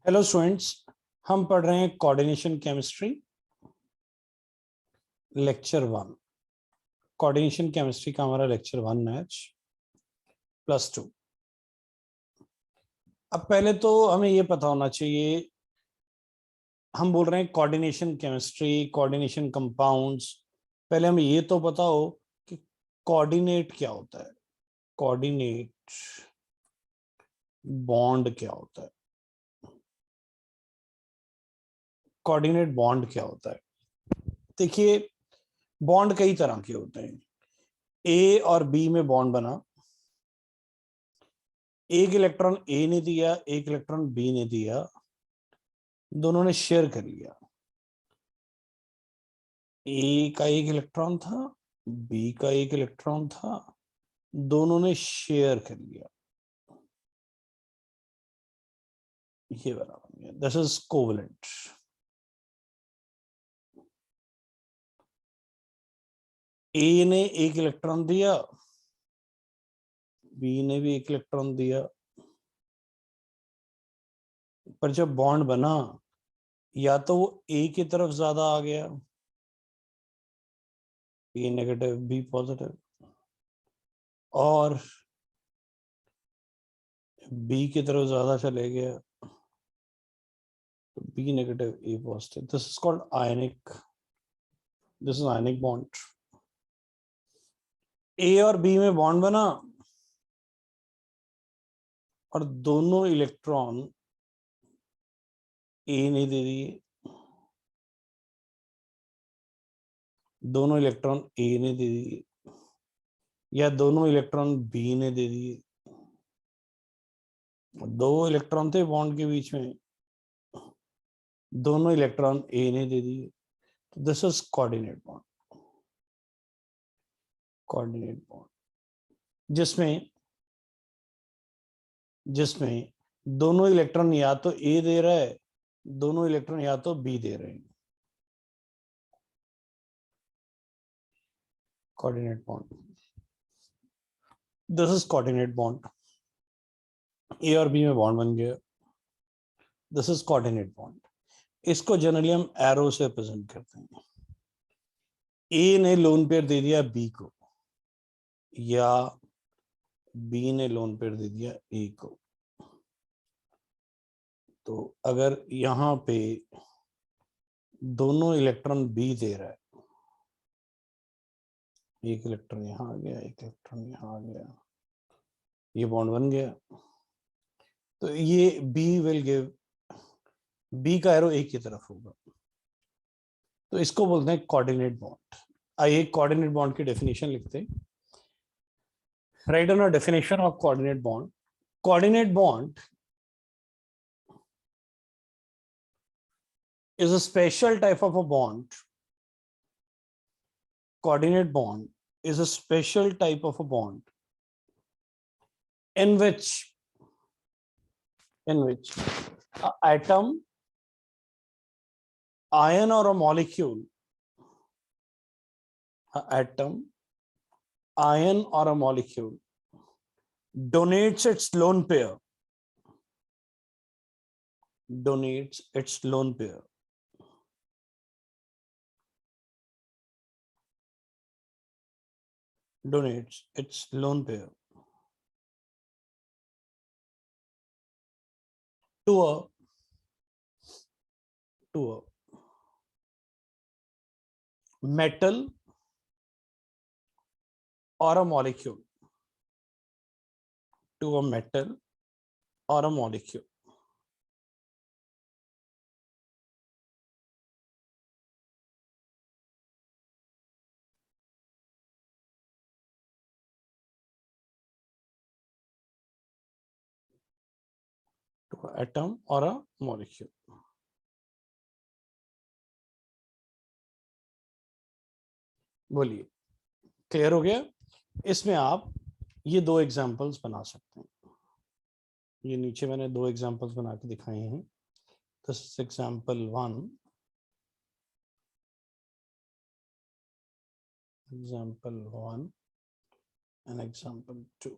Hello students, हम पढ़ रहे हैं coordination chemistry lecture 1। Coordination chemistry का हमारा लेक्चर 1 है +2। अब पहले तो हमें ये पता होना चाहिए, हम बोल रहे हैं कोऑर्डिनेशन केमिस्ट्री, कोऑर्डिनेशन कंपाउंड्स। पहले हमें ये तो पता हो कि कोऑर्डिनेट क्या होता है, कोऑर्डिनेट बॉन्ड क्या होता है, कोऑर्डिनेट बॉन्ड क्या होता है। देखिए, बॉन्ड कई तरह के होते हैं। ए और बी में बॉन्ड बना, एक इलेक्ट्रॉन ए ने दिया, एक इलेक्ट्रॉन बी ने दिया, दोनों ने शेयर कर लिया। ए का एक इलेक्ट्रॉन था, बी का एक इलेक्ट्रॉन था, दोनों ने शेयर कर लिया। ये वाला बन गया, दिस इज कोवलेंट। ए ने एक इलेक्ट्रॉन दिया, बी ने भी एक इलेक्ट्रॉन दिया, पर जब बॉन्ड बना या तो वो ए की तरफ ज्यादा आ गया, ए नेगेटिव बी पॉजिटिव, और बी की तरफ ज्यादा चले गया, B negative A positive. This is called ionic, this is ionic bond. A और बी में बॉन्ड बना और दोनों इलेक्ट्रॉन ए ने दे दिए, दोनों इलेक्ट्रॉन ए ने दे दिए, या दोनों इलेक्ट्रॉन बी ने दे दिए। दो इलेक्ट्रॉन थे बॉन्ड के बीच में, दोनों इलेक्ट्रॉन ए ने दे दिए। तो this is coordinate bond. Coordinate bond जिसमें जिसमें दोनों इलेक्ट्रॉन या तो ए दे रहा है, दोनों इलेक्ट्रॉन या तो बी दे रहे हैं। Coordinate bond, this is coordinate bond. A और बी में बॉन्ड बन गया, दिस इज कोऑर्डिनेट बॉन्ड। इसको जनरली हम एरो से रिप्रेजेंट करते हैं। ए ने लोन पेयर दे दिया बी को, या बी ने लोन पेयर दे दिया ए को। तो अगर यहां पे दोनों इलेक्ट्रॉन बी दे रहा है, एक इलेक्ट्रॉन यहां आ गया, एक इलेक्ट्रॉन यहां आ गया, ये बॉन्ड बन गया। तो ये बी विल गिव, बी का एरो एक की तरफ होगा, तो इसको बोलते हैं कोऑर्डिनेट बॉन्ड। आइए कोऑर्डिनेट बॉन्ड की डेफिनेशन लिखते हैं। Write down a definition of coordinate bond. Coordinate bond is a special type of a bond. Coordinate bond is a special type of a bond in which a atom, ion or a molecule, a atom, ion or a molecule donates its lone pair, donates its lone pair donates its lone pair to a metal or a molecule, to a metal or a molecule. To an atom or a molecule. बोलिए, clear हो गया? इसमें आप ये दो examples बना सकते हैं। ये नीचे मैंने दो एग्जांपल्स बना के दिखाए हैं। This is example 1, example 1 and example 2।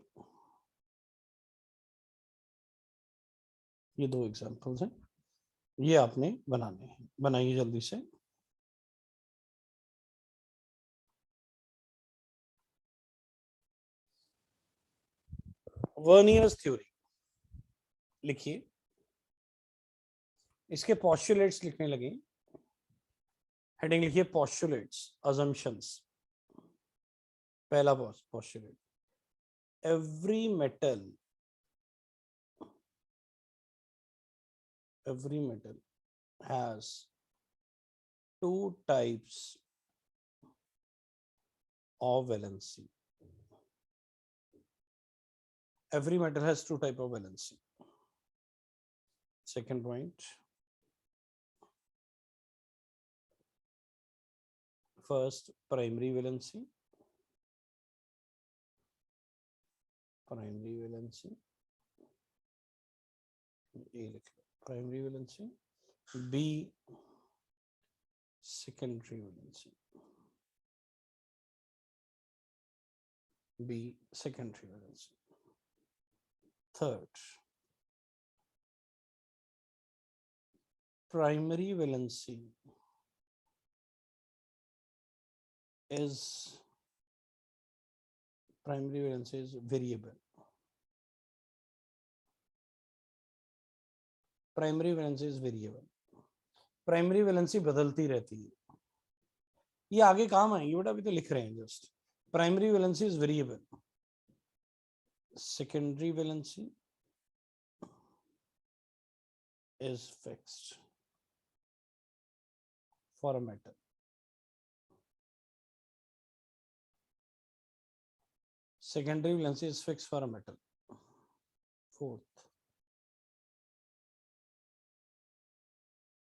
ये दो एग्जांपल्स हैं। ये आपने बनाने हैं, बनाइए जल्दी से। वर्नियर्स थ्योरी लिखिए, इसके पोस्टुलेट्स लिखने लगे। हेडिंग लिखिए पोस्टुलेट्स, अजम्पशंस। पहला postulate, every metal has two types of valency. Every metal has two types of valency. Second point, first primary valency. Primary valency, primary valency. B, secondary valency. B, secondary valency. Third, primary valency is variable. Primary valency is variable. Primary valency बदलती रहती है। ये आगे काम है, ये बेटा अभी तो लिख रहे हैं just. Primary valency is variable, secondary valency is fixed for a metal. Secondary valency is fixed for a metal. Fourth,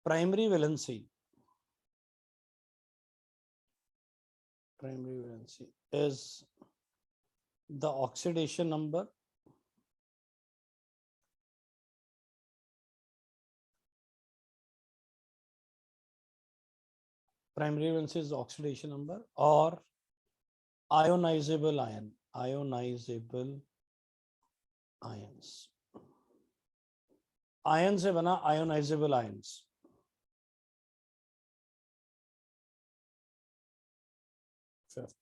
primary valency is the oxidation number or ionizable ions. Ion से बना ionizable ions. Fifth,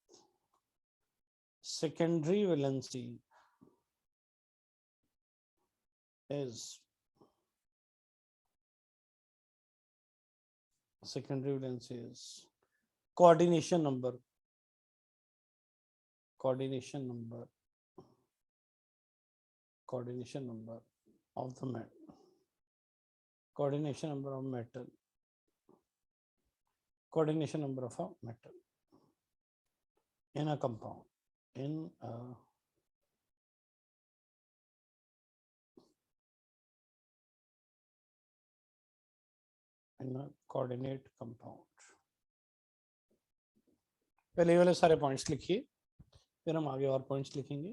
secondary valency is coordination number of the metal, coordination number of metal, coordination number of a metal in a compound, in a coordinate compound. पहले वाले सारे points लिखिए, फिर हम आगे और पॉइंट्स लिखेंगे।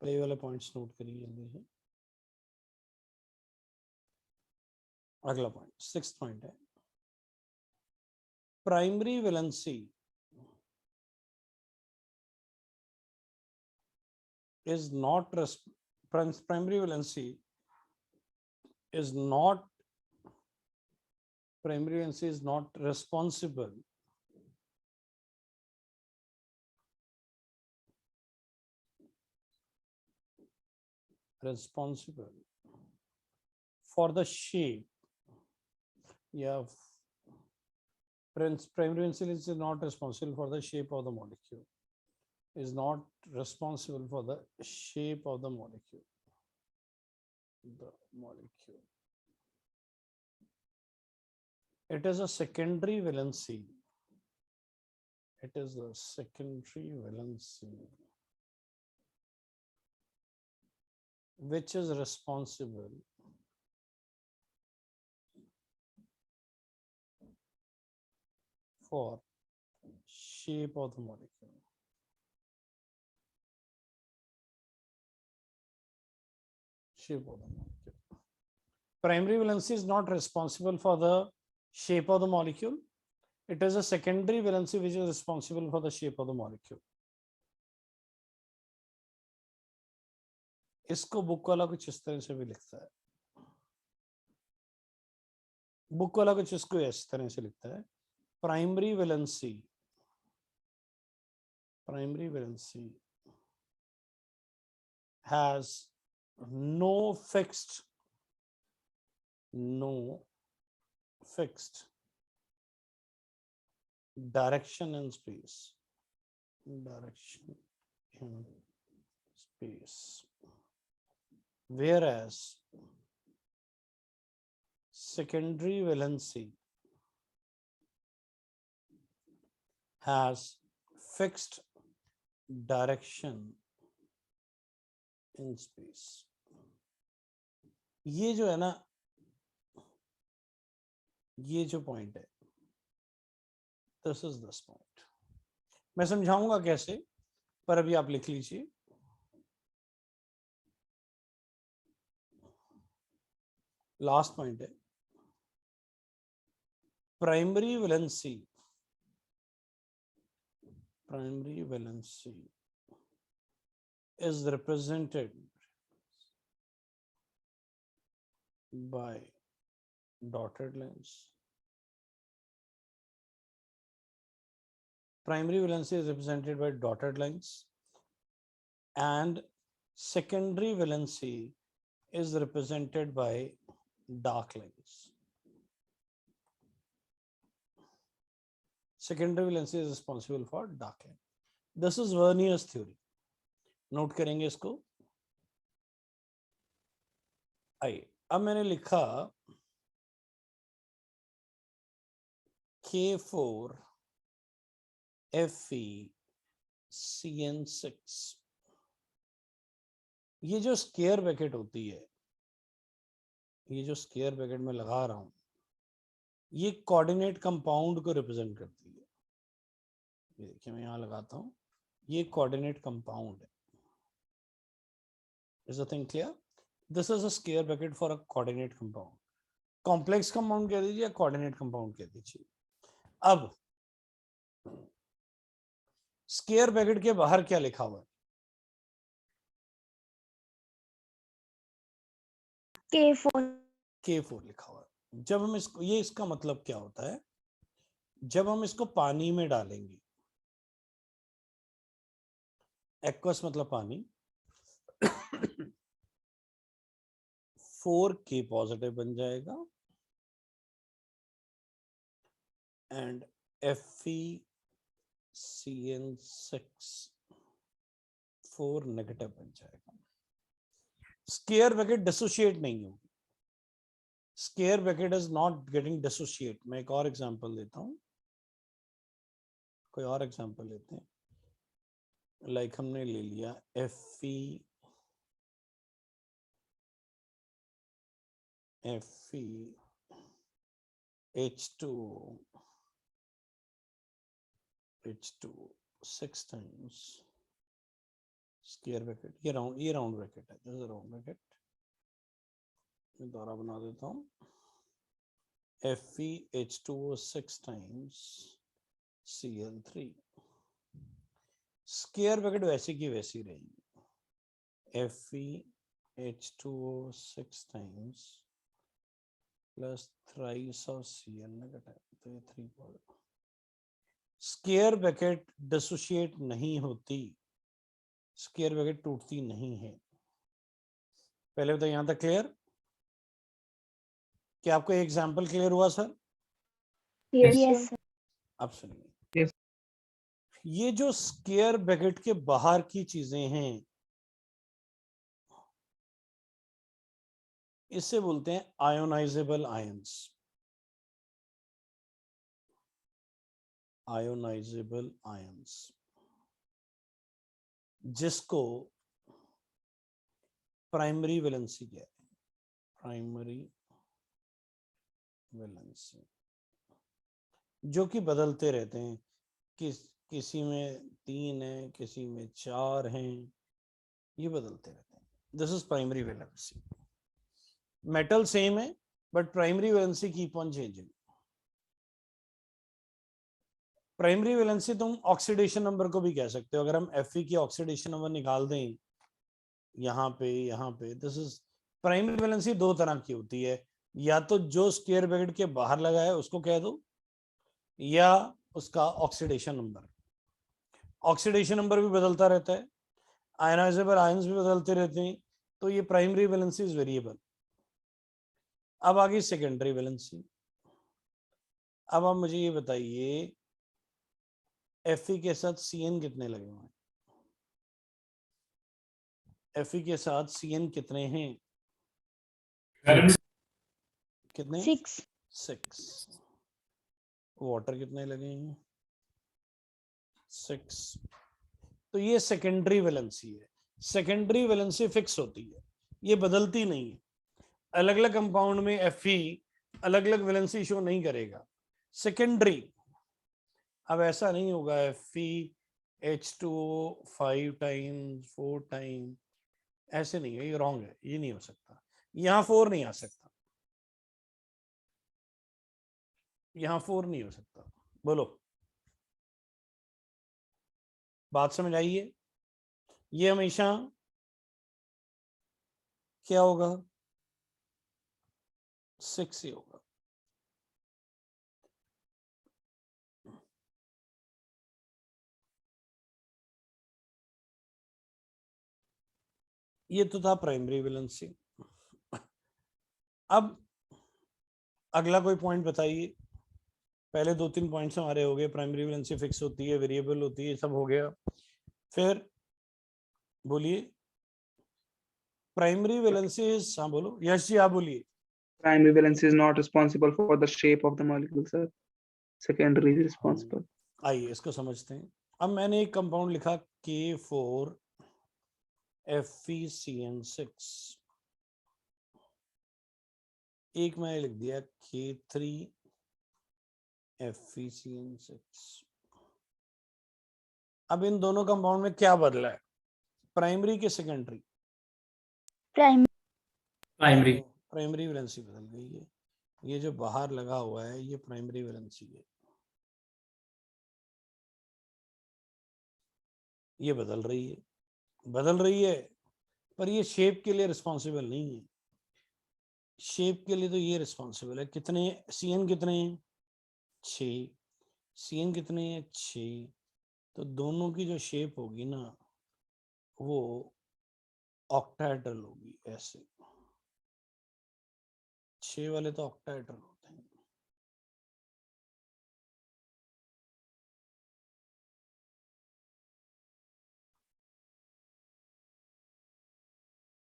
पहले वाले पॉइंट्स नोट करिए जल्दी से। अगला पॉइंट, सिक्स्थ पॉइंट है, primary valency is not primary valency is not responsible for the shape. Yeah, primary valency is not responsible for the shape of the molecule. Is not responsible for the shape of the molecule. It is a secondary valency. Which is responsible for shape of the molecule. Primary valency is not responsible for the shape of the molecule. It is a secondary valency which is responsible for the shape of the molecule. इसको book वाला कुछ इस तरह से भी लिखता है, book वाला कुछ इसको इस तरह से लिखता है, primary valency, primary valency has no fixed direction in space, whereas secondary valency has fixed direction in space. ये जो है ना, ये जो पॉइंट है, दिस इज दिस पॉइंट, मैं समझाऊंगा कैसे, पर अभी आप लिख लीजिए। लास्ट पॉइंट है, primary valency is represented by dotted lines. Primary valency is represented by dotted lines, and secondary valency is represented by dark lines. Secondary valency is responsible for dark line. This is Vernier's theory. Note करेंगे इसको। आइए, अब मैंने लिखा K4 FeCN6, ये जो square bracket होती है, ये जो स्क्वायर ब्रैकेट में लगा रहा हूं, ये कोऑर्डिनेट कंपाउंड को रिप्रेजेंट करती है। ये देखिए, मैं यहां लगाता हूं, ये कोऑर्डिनेट कंपाउंड है। Is the thing clear? This is a square bracket for a coordinate compound. Complex compound कह दीजिए या coordinate compound कह दीजिए। अब स्क्वायर ब्रैकेट के बाहर क्या लिखा हुआ है? K4 लिखा हुआ है। जब हम इसको, ये इसका मतलब क्या होता है, जब हम इसको पानी में डालेंगे, एक्वस मतलब पानी, 4K पॉजिटिव बन जाएगा एंड FeCN6 4 नेगेटिव बन जाएगा। स्क्वायर ब्रैकेट डिसोशिएट नहीं होगी, square bracket is not getting dissociate. मैं एक और एग्जांपल देता हूं, कोई और एग्जांपल लेते हैं। लाइक हमने ले लिया H2 6 times स्क्वायर ब्रैकेट, ये राउंड ब्रैकेट है, दिस इज राउंड ब्रैकेट। मैं दोबारा बना देता हूं, FeH2O 6 times Cl3, square bracket वैसी की वैसी रहेगी, FeH2O 6 times plus thrice of Cl negative, तो ये 3 पॉजिटिव। स्क्वायर ब्रैकेट डिसोशिएट नहीं होती, स्क्वायर ब्रैकेट टूटती नहीं है। पहले बताइए, यहां तक क्लियर? क्या आपको एग्जांपल क्लियर हुआ सर? Yes sir. अब सुनिए, ये जो स्क्वायर ब्रैकेट के बाहर की चीजें हैं, इसे बोलते हैं आयोनाइजेबल आयंस। आयोनाइजेबल आयंस, जिसको प्राइमरी वैलेंसी कहते हैं, प्राइमरी वैलेंसी, जो कि बदलते रहते हैं, किसी में 3 है, किसी में 4 हैं, ये बदलते रहते हैं। This is primary valency. Metal same है, but primary valency keep on changing. Primary valency तुम ऑक्सीडेशन नंबर को भी कह सकते हो। अगर हम Fe की ऑक्सीडेशन नंबर निकाल दें यहाँ पे दिस इज प्राइमरी वैलेंसी। दो तरह की होती है, या तो जो स्क्वायर ब्रैकेट के बाहर लगा है उसको कह दो, या उसका ऑक्सीडेशन नंबर। ऑक्सीडेशन नंबर भी बदलता रहता है, आयनाइजर पर आयंस भी बदलते रहते हैं, तो ये प्राइमरी वैलेंसी इज वेरिएबल। अब आ गई सेकेंडरी वैलेंसी। अब आप मुझे ये बताइए Fe के साथ Cn कितने लगे हुए हैं? Fe के साथ Cn कितने हैं? कितने? 6. 6। वाटर कितने लगे हैं? 6। तो ये सेकेंडरी वैलेंसी है। सेकेंडरी वैलेंसी फिक्स होती है, ये बदलती नहीं है। अलग अलग कंपाउंड में Fe अलग अलग वैलेंसी शो नहीं करेगा। सेकेंडरी, अब ऐसा नहीं होगा Fe H2O 5 टाइम्स 4 टाइम, ऐसे नहीं है, ये रॉन्ग है, ये नहीं हो सकता। यहाँ 4 नहीं आ सकता, यहाँ 4 नहीं हो सकता। बोलो, बात समझ आई है? ये हमेशा क्या होगा? 6 ही होगा। ये तो था प्राइमरी वैलेंसी। अब अगला कोई पॉइंट बताइए। पहले 2-3 पॉइंट्स हमारे हो गए, प्राइमरी वैलेंसी फिक्स होती है, वेरिएबल होती है, सब हो गया। फिर बोलिए प्राइमरी वैलेंसी। हाँ बोलो, यश जी आप बोलिए। Primary valence is not responsible for the shape of the molecule, sir. Secondary is responsible. आइए इसको समझते हैं। अब मैंने एक कंपाउंड लिखा K4 FeCN6, एक मैंने लिख दिया K3 FeCN6। अब इन दोनों कंपाउंड में क्या बदला है, प्राइमरी के सेकेंडरी? Primary. प्राइमरी वैलेंसी बदल गई है। ये जो बाहर लगा हुआ है ये प्राइमरी वैलेंसी है, ये बदल रही है, पर ये शेप के लिए रिस्पॉन्सिबल नहीं है। शेप के लिए तो ये रिस्पॉन्सिबल है। कितने Cn कितने हैं? 6। Cn कितने हैं? 6। तो दोनों की जो शेप होगी ना वो ऑक्टाहेड्रल होगी, ऐसे। 6 वाले तो ऑक्टाहेड्रल होते हैं।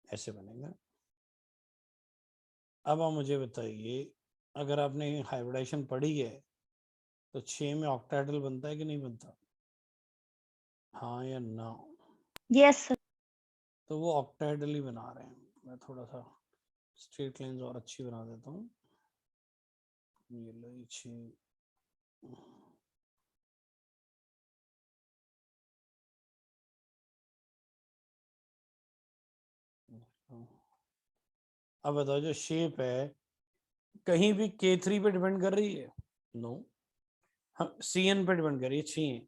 ऐसे बनेगा। अब आप मुझे बताइए, अगर आपने हाइब्रिडाइजेशन पढ़ी है तो 6 में ऑक्टाहेड्रल बनता है कि नहीं बनता? हाँ या ना? Yes, sir. तो वो ऑक्टाहेड्रल ही बना रहे हैं। मैं थोड़ा सा स्ट्रेट लाइंस और अच्छी बना देता हूँ। ये लो, ये 6। अब बताओ, जो शेप है कहीं भी K3 पे डिपेंड कर रही है? नो। हाँ, Cn पे डिपेंड कर रही है। 6।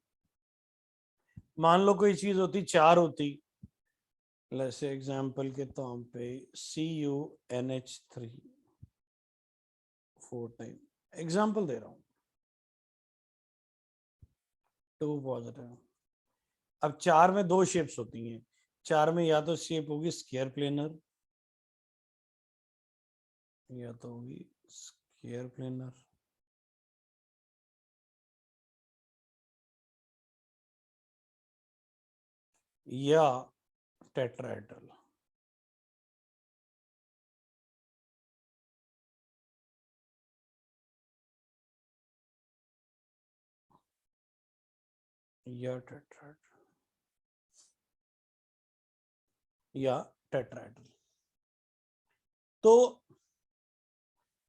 मान लो कोई चीज होती 4 होती, जैसे एग्जांपल के तौर पे CuNH3 4 टाइम, एग्जांपल दे रहा हूँ, 2 पॉजिटिव। अब 4 में 2 शेप्स होती हैं। 4 में या तो शेप होगी स्क्वायर प्लेनर, या तो होगी स्क्वायर प्लेनर, या टेट्राहेड्रल। या टेट्राहेड्रल। तो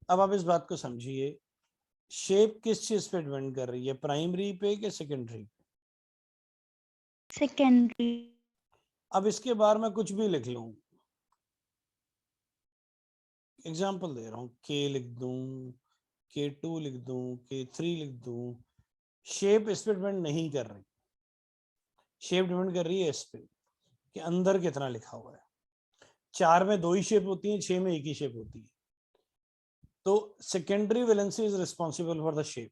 अब आप इस बात को समझिए, शेप किस चीज पे डिपेंड कर रही है, प्राइमरी पे कि सेकेंडरी पे? Secondary. अब इसके बारे में कुछ भी लिख लूं, एग्जांपल दे रहा हूं, K लिख दूं, K2 लिख दूं, K3 लिख दूं, शेप इस पे डिपेंड नहीं कर रही। शेप डिपेंड कर रही है इस पे कि अंदर कितना लिखा हुआ है। 4 में 2 ही शेप होती हैं, 6 में एक ही शेप होती है। तो secondary valency is responsible for the shape,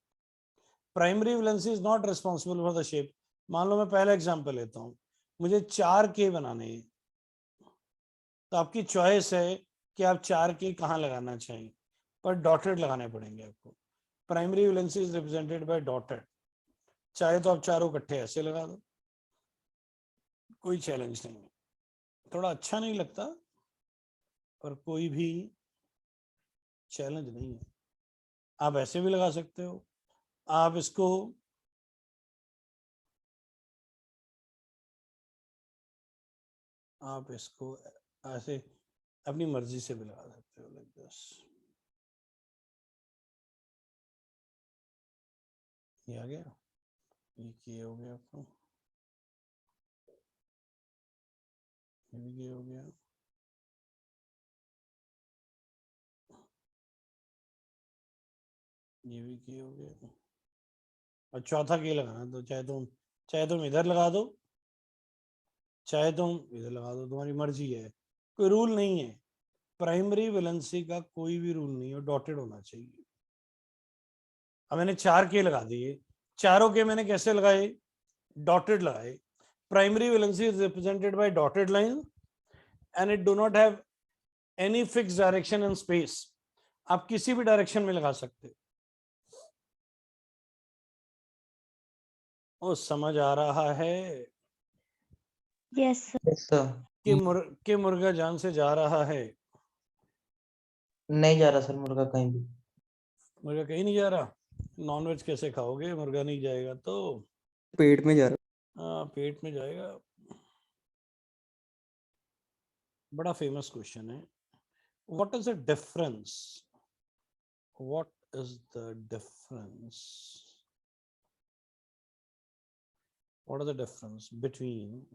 primary valency is not responsible for the shape. मान लो मैं पहला एग्जांपल लेता हूं, मुझे 4K बनाने हैं, तो आपकी चॉइस है कि आप 4K कहाँ लगाना चाहिए, पर डॉटेड लगाने पड़ेंगे आपको। Primary valency is represented by dotted, चाहे तो आप चारों इकट्ठे ऐसे लगा दो, कोई चैलेंज नहीं है। थोड़ा अच्छा नहीं लगता, पर कोई भी चैलेंज नहीं है। आप ऐसे भी लगा सकते हो, आप इसको ऐसे अपनी मर्जी से भी लगा सकते हो, लाइक दिस। ये आ गया, ये हो गया आपको, ये हो गया, ये भी के हो गया, और चौथा के लगाना, तो चाहे तुम इधर लगा दो, चाहे तुम इधर लगा दो, तुम्हारी मर्जी है, कोई रूल नहीं है। प्राइमरी वैलेंसी का कोई भी रूल नहीं है, डॉटेड होना चाहिए। अब मैंने 4K लगा दिए, चारों के मैंने कैसे लगाए, डॉटेड लगाए। Primary valency is represented by dotted line and it do not have any fix direction in space. आप किसी भी डायरेक्शन में लगा सकते हो। ओ, समझ आ रहा है Yes, sir. Yes sir. कि मुर्गा जान से जा रहा है? नहीं जा रहा सर मुर्गा कहीं भी। मुर्गा कहीं नहीं जा रहा? नॉनवेज कैसे खाओगे, मुर्गा नहीं जाएगा तो? पेट में जा रहा। हाँ, पेट में जाएगा। बड़ा फेमस क्वेश्चन है, what is the difference, what is the difference, what is the difference between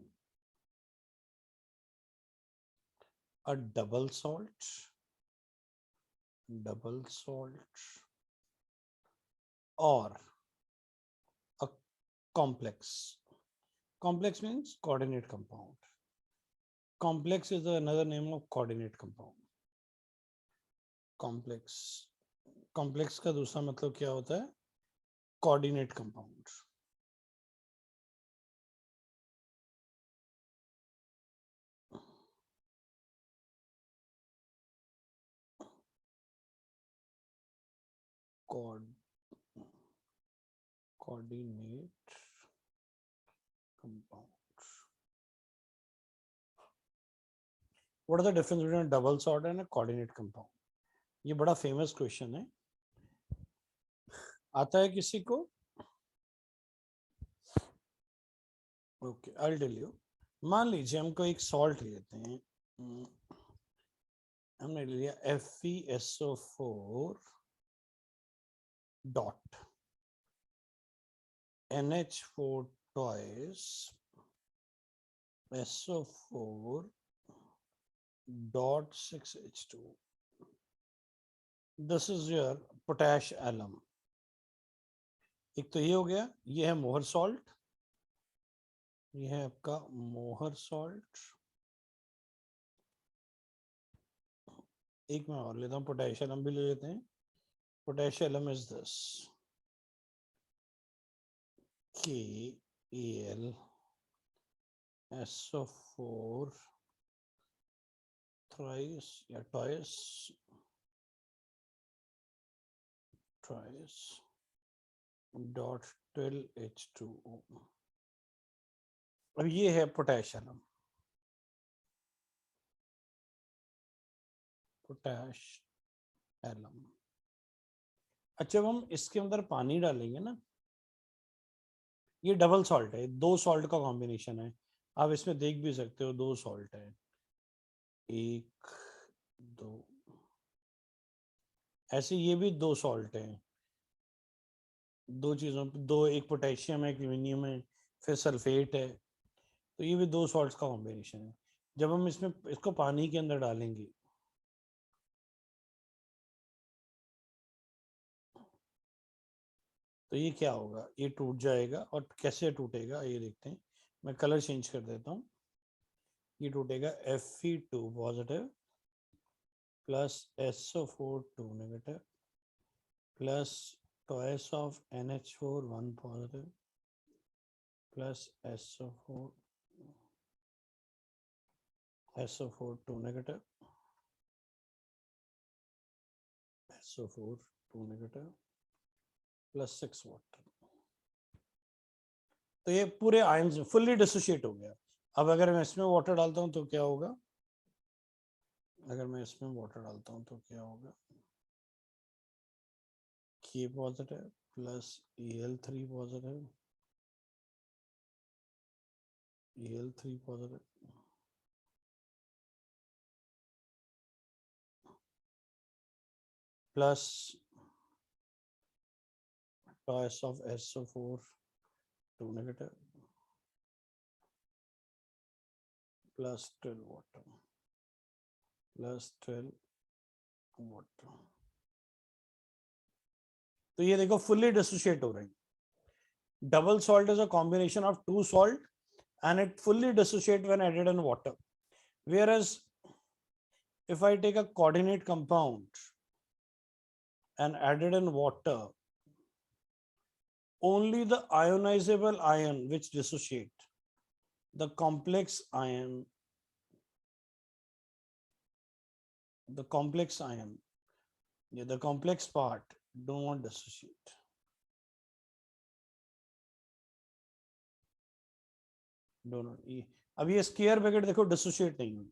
a double salt or a complex. Complex means coordinate compound. Complex is another name of coordinate compound. Complex का दूसरा मतलब क्या होता है? Coordinate compound. Coordinate compound. What is the difference between a double salt and a coordinate compound? ये बड़ा famous question है, आता है किसी को? Okay, I will tell you. मान लीजिए हमको एक सॉल्ट लेते हैं, हमने ले लिया FeSO4 dot NH4 twice SO4 dot 6H2. This is your potash alum. एक तो ये हो गया, ये है मोहर सॉल्ट, ये है आपका मोहर सॉल्ट। एक मैं और लेता हूँ, पोटैश एलम भी ले लेते हैं। Potash alum is this KAl SO4 thrice या twice dot 12H2O। अब ये है पोटैश एलम, पोटैश एलम। अच्छा, अब हम इसके अंदर पानी डालेंगे ना, ये डबल सॉल्ट है, दो सॉल्ट का कॉम्बिनेशन है। आप इसमें देख भी सकते हो, दो सॉल्ट है, एक दो, ऐसे ये भी दो सॉल्ट हैं, दो चीजों, दो, एक पोटेशियम है, एक एल्यूमिनियम है, फिर सल्फेट है, तो ये भी दो सॉल्ट्स का कॉम्बिनेशन है। जब हम इसमें इसको पानी के अंदर डालेंगे, तो ये क्या होगा, ये टूट जाएगा। और कैसे टूटेगा ये देखते हैं, मैं कलर चेंज कर देता हूँ। ये टूटेगा Fe2 positive plus SO4 2 negative plus twice of NH4 1 positive plus SO4 2 negative SO4 2 negative plus 6 water. तो ये पूरे आयन्स फुल्ली डिसोशिएट हो गया. अब अगर मैं इसमें वाटर डालता हूं तो क्या होगा? अगर मैं इसमें वाटर डालता हूं तो क्या होगा? K positive plus Al3 positive Al3 positive plus twice of SO4 2 negative plus 12 water plus 12 water. तो ये देखो फुल्ली डिसोशिएट हो रही है. Double salt is a combination of two salt and it fully dissociate when added in water, whereas if I take a coordinate compound and added in water, only the ionizable ion which dissociate, the complex ion, the complex part do not dissociate. अब ये square bracket देखो dissociate नहीं हुई.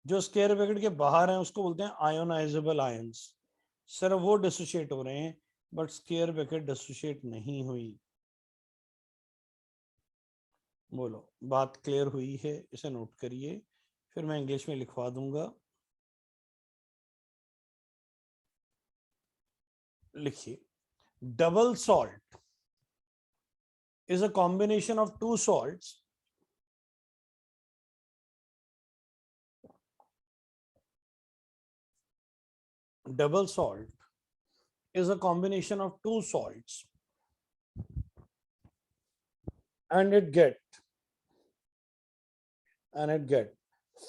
जो square bracket के बाहर है उसको बोलते हैं आयोनाइजेबल आयंस. सिर्फ वो डिसोशिएट हो रहे हैं बट स्क्वायर ब्रैकेट डिसोशिएट नहीं हुई. बोलो बात क्लियर हुई है? इसे नोट करिए, फिर मैं इंग्लिश में लिखवा दूंगा. लिखिए, double salt is a combination of two salts double salt is a combination of two salts and it get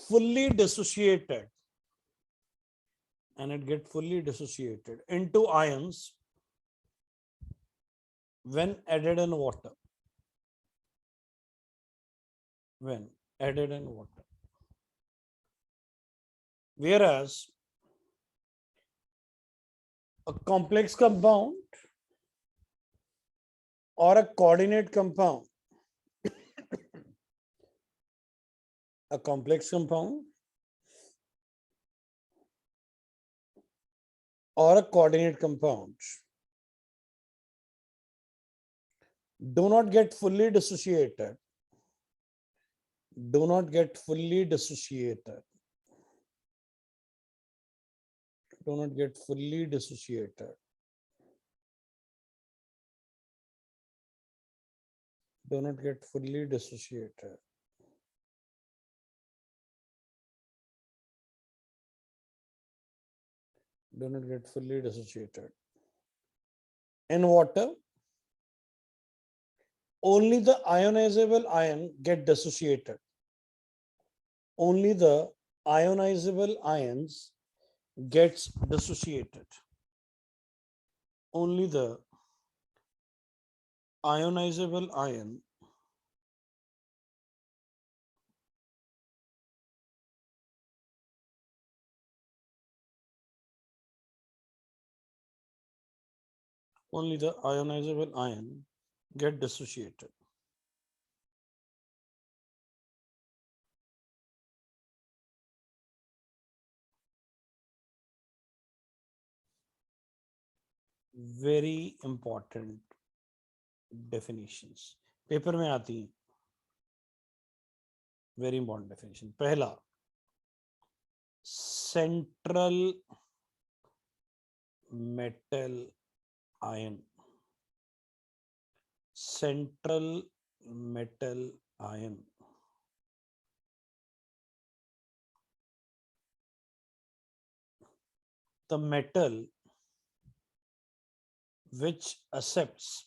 fully dissociated into ions when added in water. Whereas a complex compound or a coordinate compound, a complex compound or a coordinate compound do not get fully dissociated in water. Only the ionizable ion get dissociated. Only the ionizable ions gets dissociated. Only the ionizable ion get dissociated. Very important definitions paper में आती हैं. Very important definition. पहला, central metal ion. Central metal ion. The metal which accepts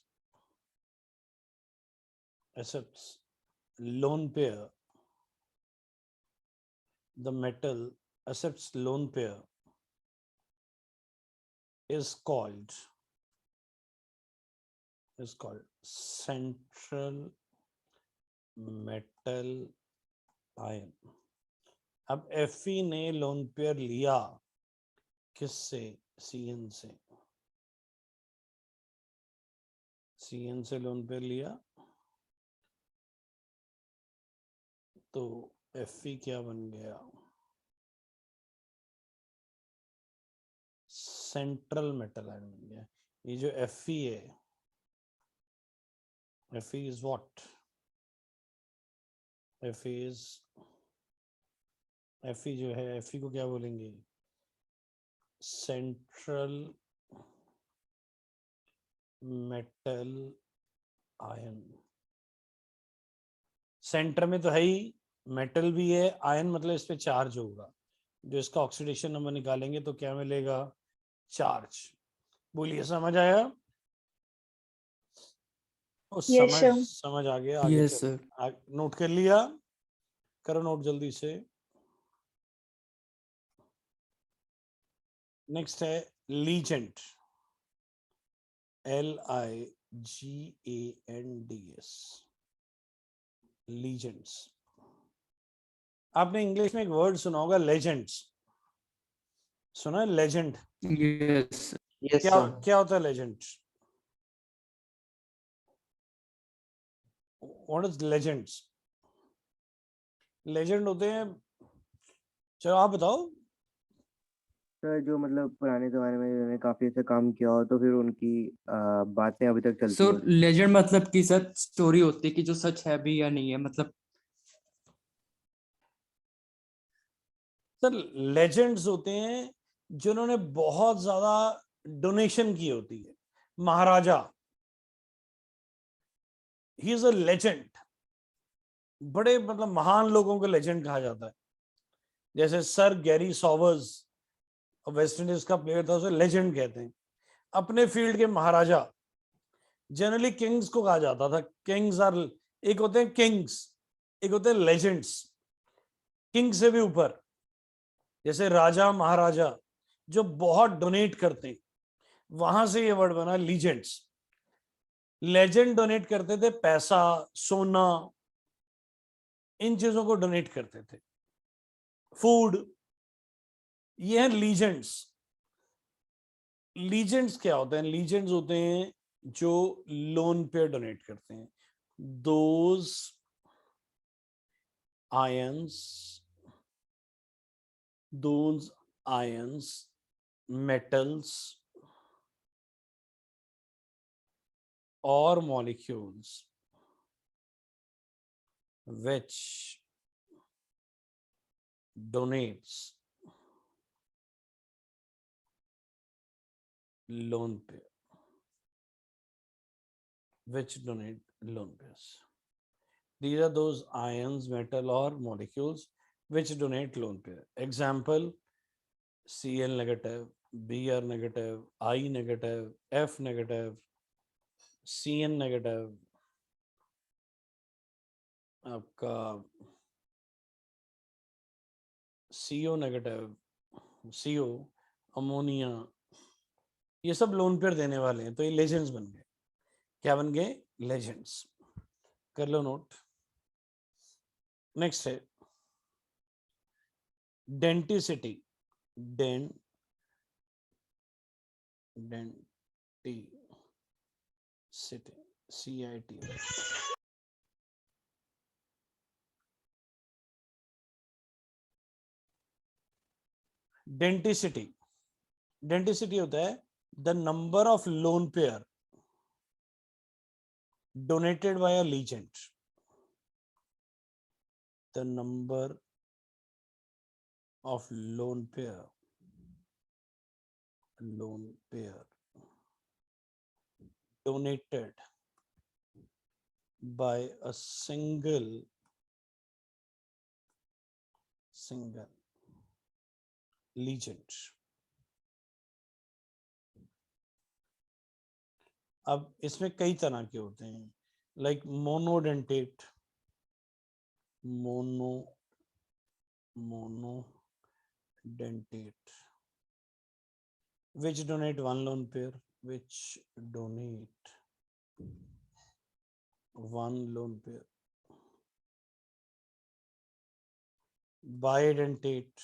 lone pair the metal accepts lone pair is called central metal ion. अब Fe ने lone pair लिया किससे? Cn से. Cn से लोन पेयर लिया तो Fe क्या बन गया? सेंट्रल मेटल आयन बन गया. ये जो Fe है, Fe is what? Fe जो है, Fe को क्या बोलेंगे? Central metal ion. सेंटर में तो है ही, मेटल भी है, आयन मतलब इस पे चार्ज होगा. जो इसका ऑक्सीडेशन नंबर निकालेंगे तो क्या मिलेगा? चार्ज. बोलिए, समझ आया? Yes, sir. समझ आ गया. आगे यस चलो. सर. नोट कर लिया? करो नोट जल्दी से. नेक्स्ट है लीजेंट. LIGANDS. लीजेंड्स. आपने इंग्लिश में एक वर्ड सुना होगा, लेजेंड्स. सुना है लेजेंड? यस यस क्या सर. क्या होता है legend? What is legends? Legend होते हैं, चलो आप बताओ. सर जो मतलब पुराने जमाने में उन्होंने काफी अच्छा काम किया हो तो फिर उनकी बातें अभी तक चलती सर हैं. लेजेंड मतलब कि सर स्टोरी होती है कि जो सच है भी या नहीं है, मतलब सर लेजेंड्स होते हैं जिन्होंने बहुत ज्यादा डोनेशन की होती है. महाराजा, ही इज अ लेजेंड. बड़े मतलब महान लोगों को लेजेंड कहा जाता है. जैसे sir Garry Sowers, West Indies का प्लेयर था, उसे लेजेंड कहते हैं. अपने फील्ड के महाराजा, जनरली किंग्स को कहा जाता था. किंग्स आर, एक होते हैं किंग्स, एक होते हैं लेजेंड्स. किंग से भी ऊपर, जैसे राजा महाराजा जो बहुत डोनेट करते हैं, वहां से ये वर्ड बना लीजेंड्स. लेजेंड डोनेट करते थे पैसा, सोना, इन चीजों को डोनेट करते थे, फूड. ये है लीजेंड्स. लीजेंड्स क्या होते हैं? लीजेंड्स होते हैं जो लोन पे डोनेट करते हैं. Those ions, metals or molecules which donates lone pair, these are those ions, metal or molecules which donate lone pair. Example: Cl negative, Br negative, I negative, F negative, Cn negative, आपका CO negative, CO, ammonia, ये सब lone pair देने वाले हैं. तो ये legends बन गए. क्या बन गए? लेजेंड्स. कर लो नोट. नेक्स्ट है डेंटिसिटी. Denticity, CIT. डेंटिसिटी होता है the number of lone pair donated by a legend. The number of lone pair donated by a single legend. अब इसमें कई तरह के होते हैं, like monodentate, monodentate, which donate one lone pair, which donate one lone pair. Bidentate,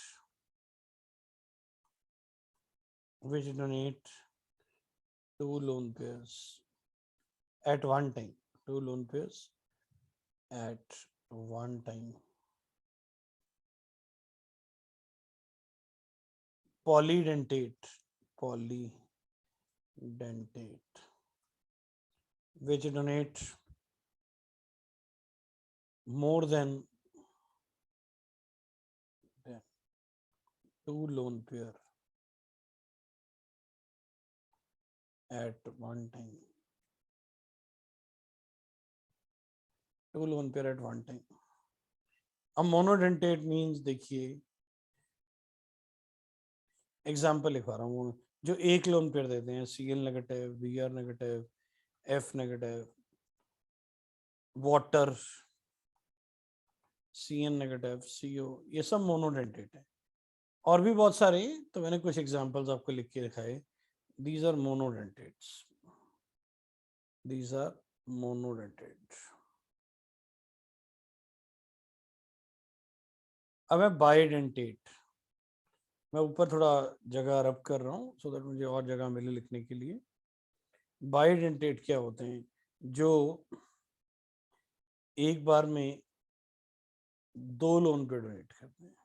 which donate two lone pairs at one time. Two lone pairs at one time. Polydentate, which donate more than two lone pair at one time. Two lone pair at one time. अब monodentate means देखिए example लिखवा रहा हूँ जो एक lone pair देते हैं Cl negative, Br negative, F negative, water, Cn negative, CO, ये सब मोनोडेंटेट है और भी बहुत सारे, तो मैंने कुछ एग्जांपल्स आपको लिख के दिखाए. These are monodentates. These are monodentate. अब है बाइडेंटेट. मैं ऊपर थोड़ा जगह रब कर रहा हूँ सो दैट मुझे और जगह मिले लिखने के लिए. बाइडेंटेट क्या होते हैं? जो एक बार में दो लोन पे डोनेट करते हैं.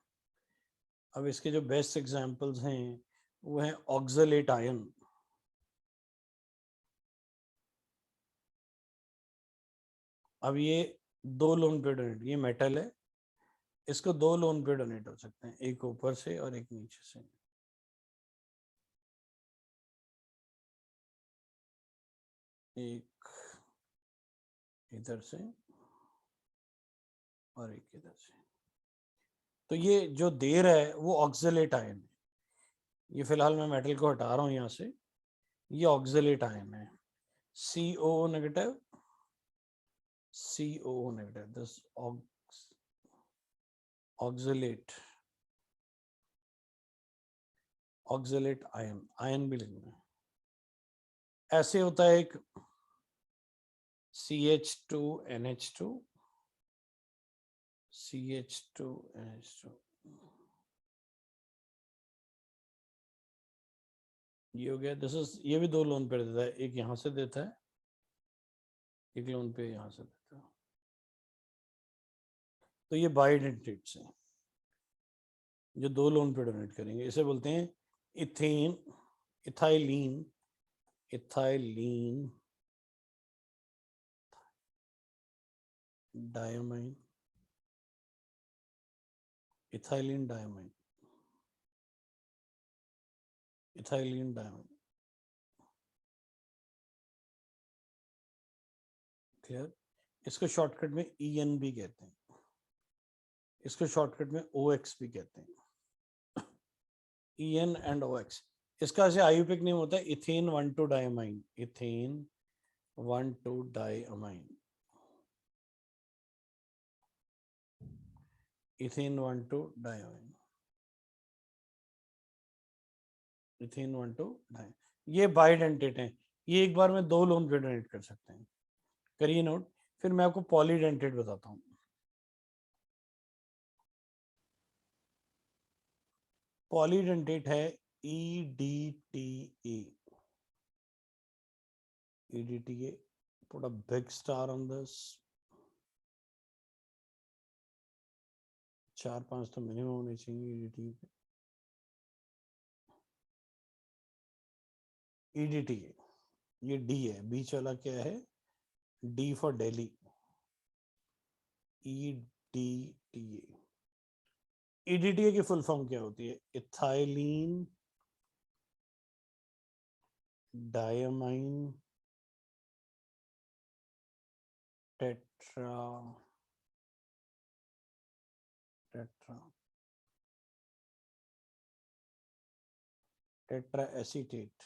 अब इसके जो बेस्ट एग्जांपल्स हैं वो है ऑक्सलेट आयन. अब ये दो लोन पे डोनेट, ये मेटल है, इसको दो लोन पे डोनेट हो सकते हैं, एक ऊपर से और एक नीचे से. एक इधर से और एक इधर से. तो ये जो दे रहा है वो ऑक्सलेट आयन है. ये फिलहाल मैं मेटल को हटा रहा हूँ यहाँ से. ये ऑक्सलेट आयन है. COO negative, COO negative. This oxalate ion, ion भी लिखना है. ऐसे होता है एक CH2NH2, CH2NH2. ये हो गया. दिस इज, ये भी दो लोन पे देता है, एक यहाँ से देता है, एक लोन पे यहाँ से देता है. तो ये बाइडेंटेट्स हैं जो दो लोन पे डोनेट करेंगे. इसे बोलते हैं ethane, ethylene, ethylene diamine, ethylene diamine, ethylene diamine. Clear? इसको शॉर्टकट में EN भी कहते हैं, इसको शॉर्टकट में OX भी कहते हैं. EN and OX. इसका ऐसे आयुपिक नेम होता है ethane 1,2 diamine, ethane 1,2 diamine, ethane 1,2 diamine, ethane 1,2 di. ये बाइडेंटेट हैं. ये एक बार में दो लोन पे डोनेट कर सकते हैं. करिए नोट. फिर मैं आपको पॉलीडेंटेट बताता हूँ. पॉलीडेंटेट है EDTA. EDTA. Put a big star on this. 4-5 तो मिनिमम होने चाहिए EDTA पे. EDTA, ये D है, बीच वाला क्या है? D for Delhi. EDTA. EDTA की फुल फॉर्म क्या होती है? Ethylene diamine tetra acetate.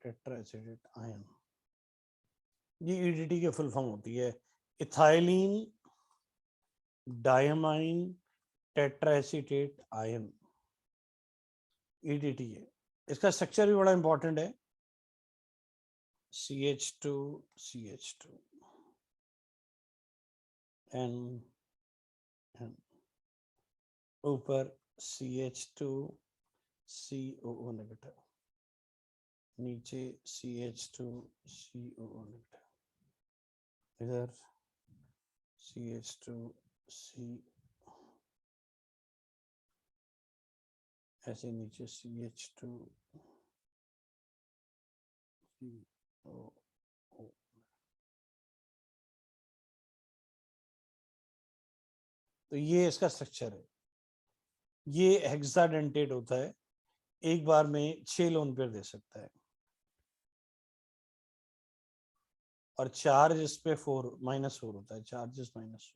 Tetra acetate ion. ये EDT की फुल फॉर्म होती है. इथाइलिन डायमाइन टेट्राएसीटेट आयन, EDTA है। इसका स्ट्रक्चर भी बड़ा इंपॉर्टेंट है, CH2 CH2 N ऊपर CH2 COO नेगेटिव, नीचे CH2 COO नेगेटिव, इधर CH2 C, ऐसे नीचे CH2 COO। तो ये इसका स्ट्रक्चर है। ये हेक्साडेंटेट होता है, एक बार में 6 लोन पेयर दे सकता है, और चार्ज इस पे -4 होता है, चार्जेस -4।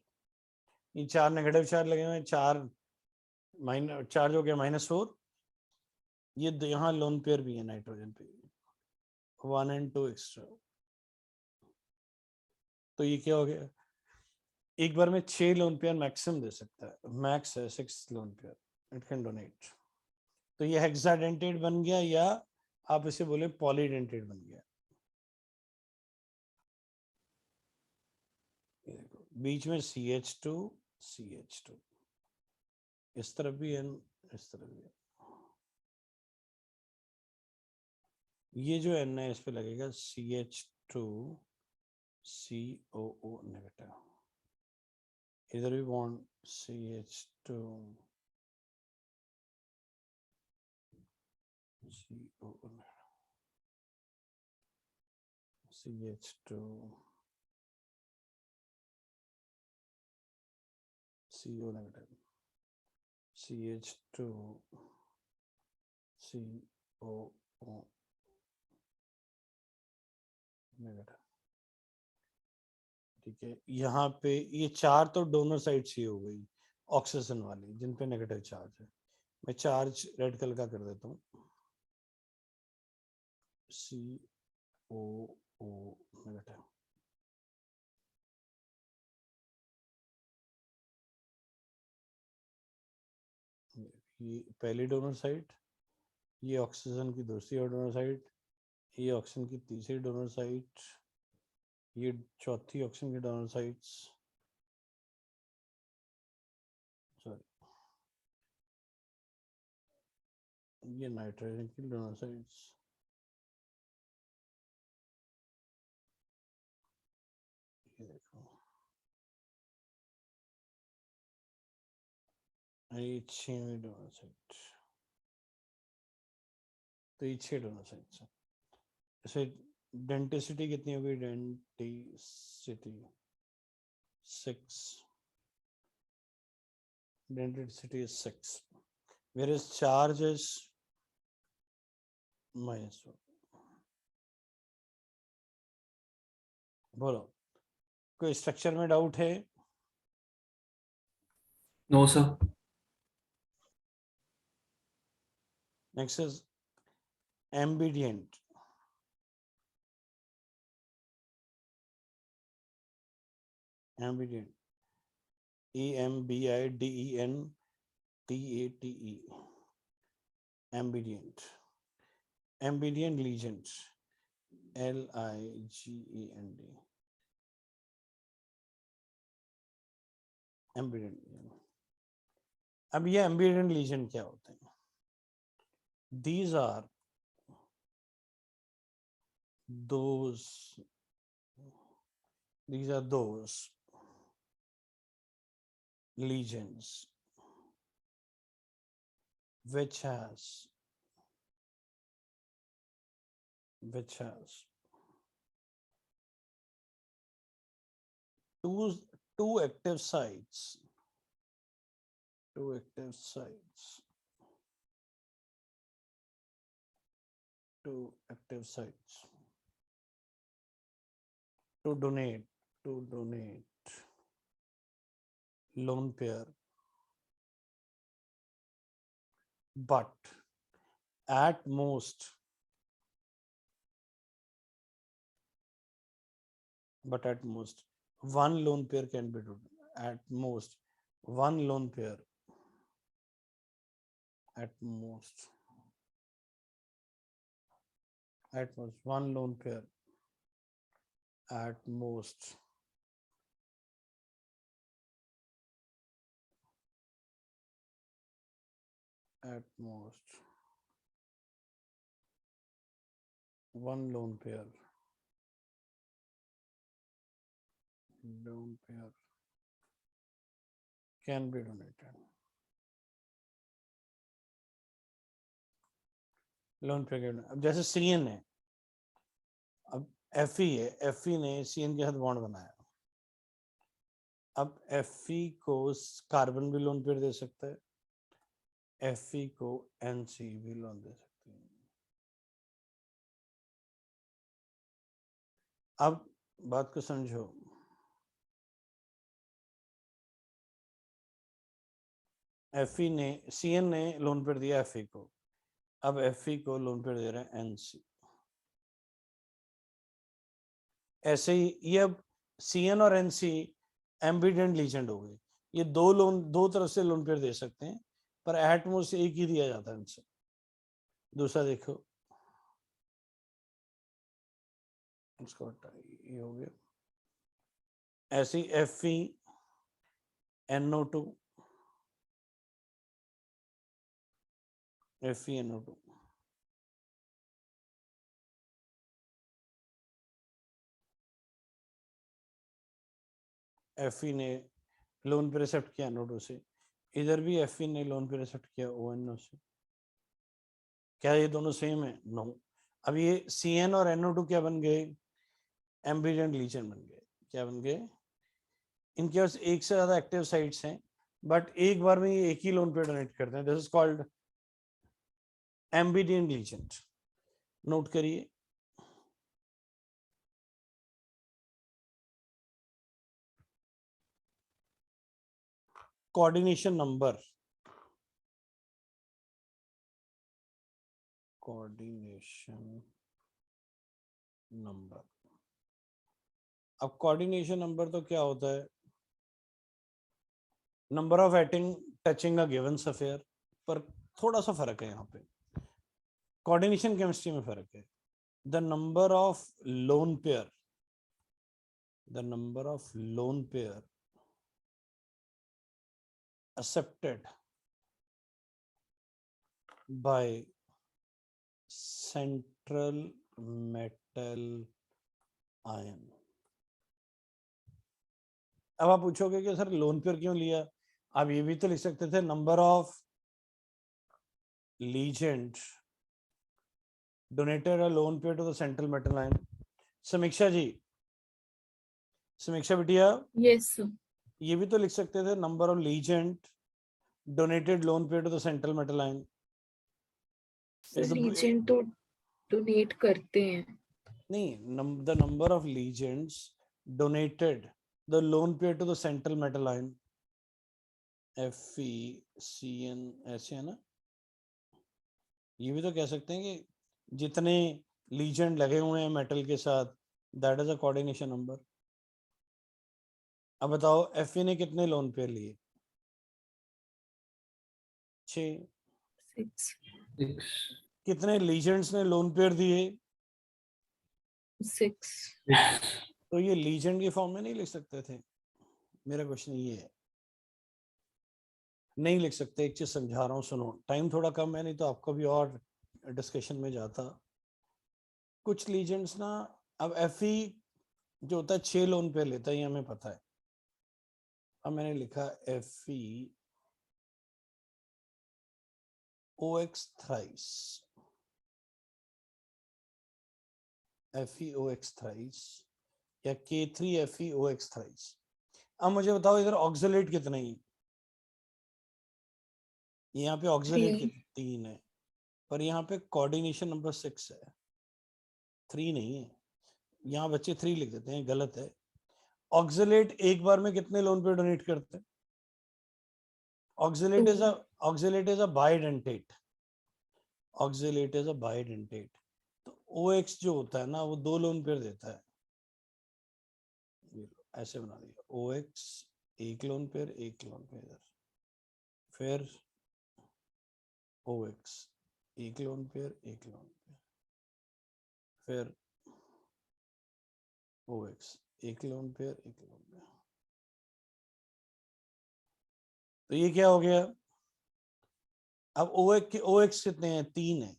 ये 4 नेगेटिव चार्ज लगे हुए हैं, 4 चार्ज हो गया -4। ये यहाँ लोन पेयर भी है नाइट्रोजन पे, 1 and 2 एक्स्ट्रा। तो ये क्या हो गया, एक बार में 6 लोन पेयर मैक्सिमम दे सकता है, मैक्स है 6 lone pair it can donate. तो ये हेक्साडेंटेट बन गया, या आप इसे बोले पॉलीडेंटेट बन गया। ये देखो बीच में CH2 CH2, इस तरफ भी N, इस तरफ भी N। ये जो N है इस पे लगेगा CH2 COO नेगेटिव, इधर भी bond CH2 COO negative, CH2 CO negative, CH2 COO negative. ठीक है, यहाँ पे ये 4 तो डोनर साइड से हो गई ऑक्सीजन वाली, जिन पे नेगेटिव चार्ज है। मैं चार्ज रेड कलर का कर देता हूँ, COO नेगेटिव। ये पहली डोनर साइड, ये ऑक्सीजन की दूसरी डोनर साइड, ये ऑक्सीजन की तीसरी डोनर साइड, ये चौथी ऑक्सीजन की डोनर साइड्स, सॉरी ये नाइट्रोजन की डोनर साइड्स। ये देखो, ये 6वीं डोनर साइड, तो ये 6 डोनर साइड्स है। ऐसे डेंटिसिटी कितनी होगी, denticity 6, denticity is 6, whereas charge is -1। बोलो, कोई स्ट्रक्चर में डाउट है? No sir. Next is ambidentate. Ambidentate, EMBIDENTATE, ambidentate. Ambidentate ligand, LIGEND, ambidentate. अब ये एम्बिडिएंट लीजन क्या होते हैं? These are those lesions which has two active sites, to donate lone pair, but at most one loan pair can be donated. At most one loan pair, at most one loan pair, at most one loan pair can be donated. Loan पे अब जैसे CN है, अब FE है, FE ने CN के साथ bond बनाया, अब एफई को कार्बन भी लोन पे दे सकता है, एफई को एनसी भी लोन दे सकते हैं। अब बात को समझो, एफई ने सीएन ने लोन पे दिया एफई को, अब एफई को लोन पे दे रहे हैं एनसी। ऐसे ही ये अब सीएन और एनसी एम्बिडेंट लीजेंड हो गए, ये दो तरफ से लोन पे दे सकते हैं, पर एटमोस से एक ही दिया जाता है इनसे। दूसरा देखो, इसको ये हो गया, ऐसे ही एफई NO2 FeNO2 Fe ने लोन पे रिसेप्ट किया NO2 से, इधर भी Fe ने लोन पे रिसेप्ट किया ONO से। क्या ये दोनों सेम है? नो। अब ये CN और NO2 क्या बन गए? एम्बिडेंट लीजेंड बन गए। क्या बन गए? इनके पास एक से ज्यादा एक्टिव साइट्स हैं, बट एक बार में ये एक ही लोन पे डोनेट करते हैं। This is called ambient legend. Note करिए, कोऑर्डिनेशन नंबर, अब कोऑर्डिनेशन नंबर तो क्या होता है? Number of atom touching a given sphere, पर थोड़ा सा फर्क है यहाँ पे, कोऑर्डिनेशन केमिस्ट्री में फर्क है। The number of lone pair accepted by central metal ion। अब आप पूछोगे कि सर लोन पेयर क्यों लिया? आप ये भी तो लिख सकते थे, number of ligand donated a lone pair to the central metal ion. Samiksha ji, समीक्षा बिटिया, यस ये भी तो लिख सकते थे, number of ligand donated lone pair to the central metal ion. Ligand तो डोनेट करते हैं। नहीं, the number of ligands donated the lone pair to the central metal ion, FeCN, ऐसे है ना। ये भी तो कह सकते हैं कि जितने लीजेंड लगे हुए हैं मेटल के साथ, that is a coordination number. अब बताओ Fe ने कितने लोन पेयर लिए? 6। 6 कितने लीजेंड्स ने लोन पेयर दिए? 6 तो ये लीजेंड की फॉर्म में नहीं लिख सकते थे? मेरा क्वेश्चन ये है, नहीं लिख सकते। एक चीज समझा रहा हूँ, सुनो, टाइम थोड़ा कम है, नहीं तो आपको भी और डिस्कशन में जाता। कुछ लीजेंड्स ना, अब Fe जो होता है 6 लोन पे लेता है, ये हमें पता है। अब मैंने लिखा FeOX thrice, FeOX thrice या K3FeOX thrice। अब मुझे बताओ इधर ऑक्सलेट कितने ही? यहाँ पे ऑक्सलेट 3 है, पर यहाँ पे कोऑर्डिनेशन नंबर 6 है, 3 नहीं है। यहाँ बच्चे 3 लिख देते हैं, गलत है। ऑक्सलेट एक बार में कितने लोन पे डोनेट करते हैं? Oxalate is a bidentate, oxalate is a bidentate. तो OX जो होता है ना, वो 2 लोन पेयर देता है। ऐसे बना दिया OX एक लोन पेयर इधर, फिर OX एक लोन पेयर फिर OX एक लोन पेयर तो ये क्या हो गया? अब OX कितने हैं? 3 है,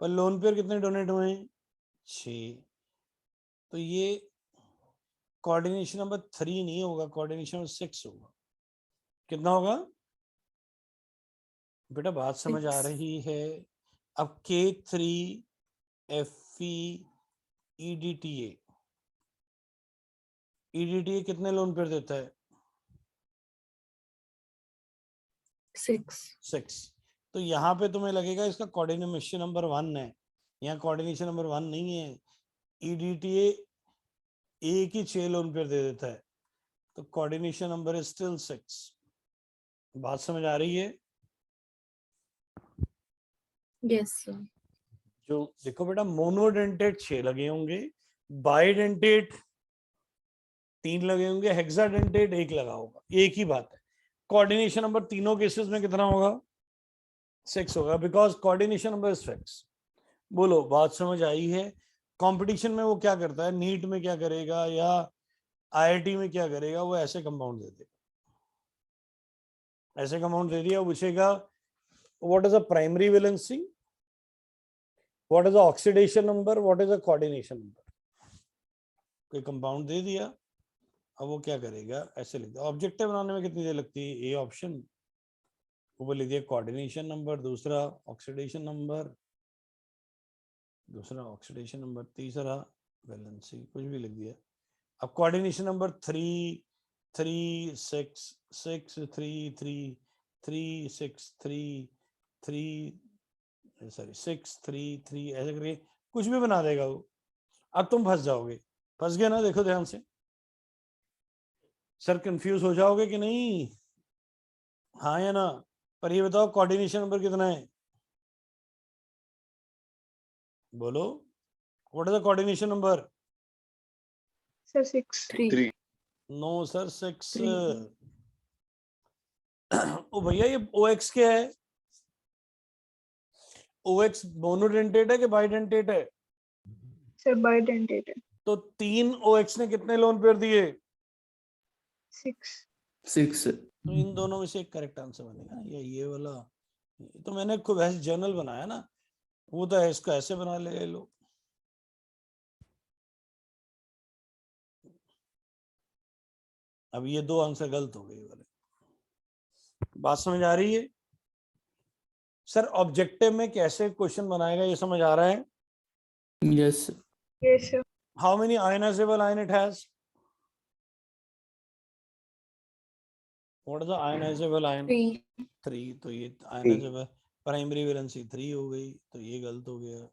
पर लोन पेयर कितने डोनेट हुए हैं? 6। तो ये कोऑर्डिनेशन नंबर 3 नहीं होगा, कोऑर्डिनेशन नंबर 6 होगा। कितना होगा बेटा? बात समझ आ 6. रही है? अब K3 FE EDTA कितने लोन पेयर देता है? 6। तो यहाँ पे तुम्हें लगेगा इसका कोऑर्डिनेशन नंबर 1 है, यहाँ कोऑर्डिनेशन नंबर 1 नहीं है। EDTA एक ही 6 लोन पेयर दे देता है, तो कोऑर्डिनेशन नंबर इज स्टिल 6। बात समझ आ रही है? Yes, sir. जो देखो बेटा, मोनोडेंटेट 6 लगे होंगे, बाइडेंटेट 3 लगे होंगे, हेक्साडेंटेट 1 लगा होगा, एक ही बात है। कोऑर्डिनेशन नंबर तीनों केसेस में कितना होगा? 6 होगा, because coordination number is fix. बोलो, बात समझ आई है? कंपटीशन में वो क्या करता है, नीट में क्या करेगा या IIT में क्या करेगा, वो ऐसे कंपाउंड दे देगा, ऐसे कंपाउंड दे दिया, पूछेगा what is a primary valency, what is the oxidation number, what is the coordination number. कोई कंपाउंड दे दिया, अब वो क्या करेगा, ऐसे लिख दिया। ऑब्जेक्टिव बनाने में कितनी देर लगती है? ए ऑप्शन, ऊपर लिख दिया कोऑर्डिनेशन नंबर, दूसरा ऑक्सीडेशन नंबर, दूसरा ऑक्सीडेशन नंबर, तीसरा वैलेंसी, कुछ भी लिख दिया। अब कोऑर्डिनेशन नंबर 3 3 6 6 3 3 3 6 3 3 सॉरी 6 3 3 ऐसे करके कुछ भी बना देगा वो। अब तुम फंस जाओगे, फंस गए ना? देखो ध्यान से, सर कंफ्यूज हो जाओगे कि नहीं, हाँ या ना? पर ये बताओ कोऑर्डिनेशन नंबर कितना है? बोलो, what is the coordination number? Sir, 6. 3. No sir, 6। 3. ओ भैया, ये OX क्या है? OX मोनोडेंटेट है कि बाइडेंटेट है? Sir, bidentate. तो 3 OX ने कितने लोन पेयर दिए? 6. 6. तो इन दोनों में से एक करेक्ट आंसर बनेगा, या ये वाला। ये तो मैंने खुद ऐसे जर्नल बनाया ना, वो तो इसका ऐसे बना ले लो। अब ये 2 आंसर गलत हो गए वाले। बात समझ आ रही है? सर ऑब्जेक्टिव में कैसे क्वेश्चन बनाएगा, ये समझ आ रहा है? Yes. Yes, sir. How many ionizable ion it has? What is the ionizable ion? 3. 3। तो ये ionizable प्राइमरी वैलेंसी 3 हो गई, तो ये गलत हो गया।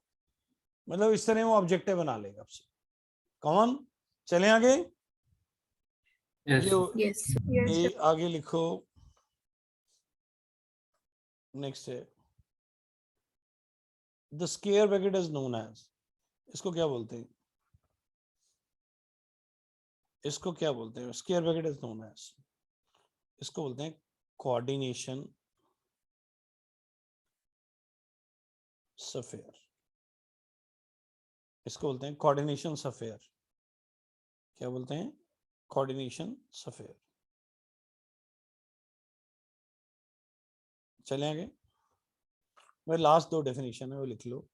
मतलब इस तरह वो ऑब्जेक्टिव बना लेगा आपसे। कौन? चले आगे। Yes. ये Yes. Yes, sir. आगे लिखो, नेक्स्ट है the square bracket is known as, इसको क्या बोलते हैं? इसको क्या बोलते हैं? Square bracket is known as, इसको बोलते हैं कोऑर्डिनेशन सफेयर, इसको बोलते हैं कोऑर्डिनेशन सफेयर। क्या बोलते हैं? Coordination sphere. चले आगे। मेरे लास्ट 2 डेफिनेशन है, वो लिख लो।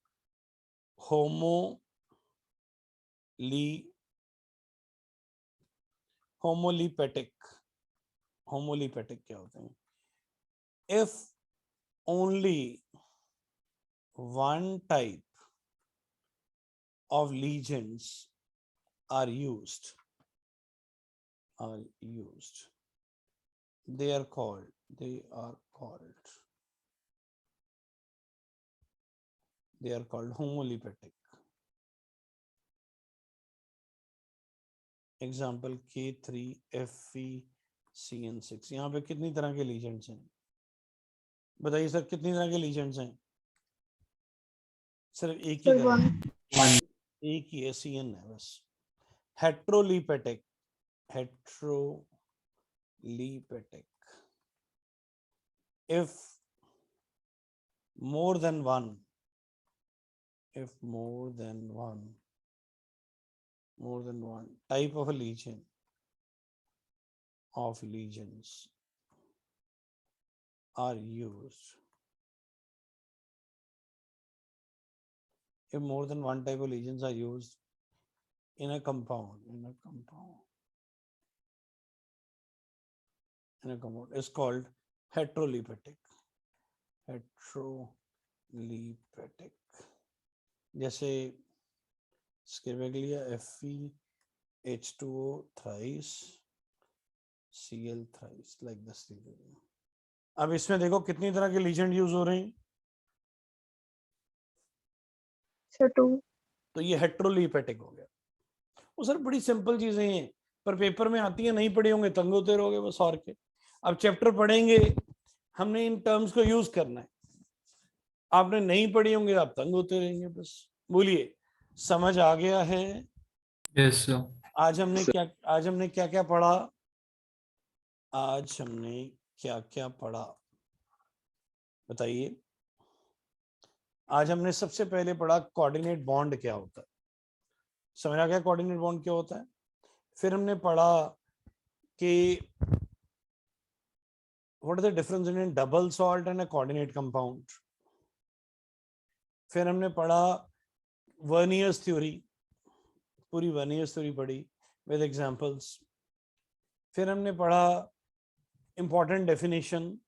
होमोलीपेटिक क्या होते हैं? If only one type of lesions are used, they are called homolypatic. Example K3FeCN6। यहाँ पे कितनी तरह के लीजेंड्स हैं? बताइए सर, कितनी तरह के लीजेंड्स हैं? सिर्फ एक ही Sir, तरह, 1. एक ही है, CN है बस। हेट्रोलीपेटिक heterolepetic. If more than one type of a legion of legions are used, if more than one type of legions are used in a compound, is called heterolepetic. जैसे screen के लिए FeH2O thrice, Cl thrice, like this. अब इसमें देखो कितनी तरह के legend use हो रहे हैं, So 2. तो ये हेट्रोलीपेटिक हो गया। वो सर बड़ी सिंपल चीजें हैं, पर पेपर में आती है, नहीं पढ़े होंगे तंग होते रहोगे बस और के। अब चैप्टर पढ़ेंगे, हमने इन टर्म्स को यूज करना है, आपने नहीं पढ़ी होंगे आप तंग होते रहेंगे बस। बोलिए, समझ आ गया है? Yes sir. आज हमने क्या क्या पढ़ा? आज हमने क्या क्या पढ़ा बताइए। आज हमने सबसे पहले पढ़ा कोऑर्डिनेट बॉन्ड क्या होता है, समझ आ गया कोऑर्डिनेट बॉन्ड क्या होता है। फिर हमने पढ़ा कि what is the difference in double salt and a coordinate compound. फिर हमने पढ़ा वर्नियर्स थ्योरी, पूरी वर्नियर्स थ्योरी पढ़ी विद एग्जांपल्स। फिर हमने पढ़ा इंपॉर्टेंट डेफिनेशन,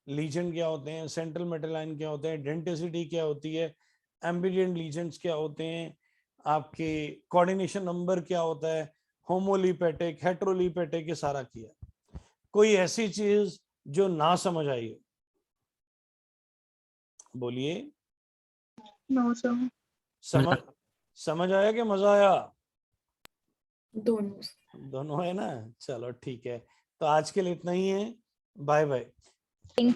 लीजन क्या होते हैं, सेंट्रल मेटल लाइन क्या होते हैं, डेंटिसिटी क्या होती है, एम्बिडिएंट लीजेंड्स क्या होते हैं, आपके कोऑर्डिनेशन नंबर क्या होता है, होमोलीपेटिक, हेट्रोलीपेटिक, ये सारा किया। कोई ऐसी चीज जो ना समझ आई हो बोलिए। No, sir. समझ आया कि मजा आया? दोनों। दोनों है ना, चलो ठीक है। तो आज के लिए इतना ही है, बाय बाय।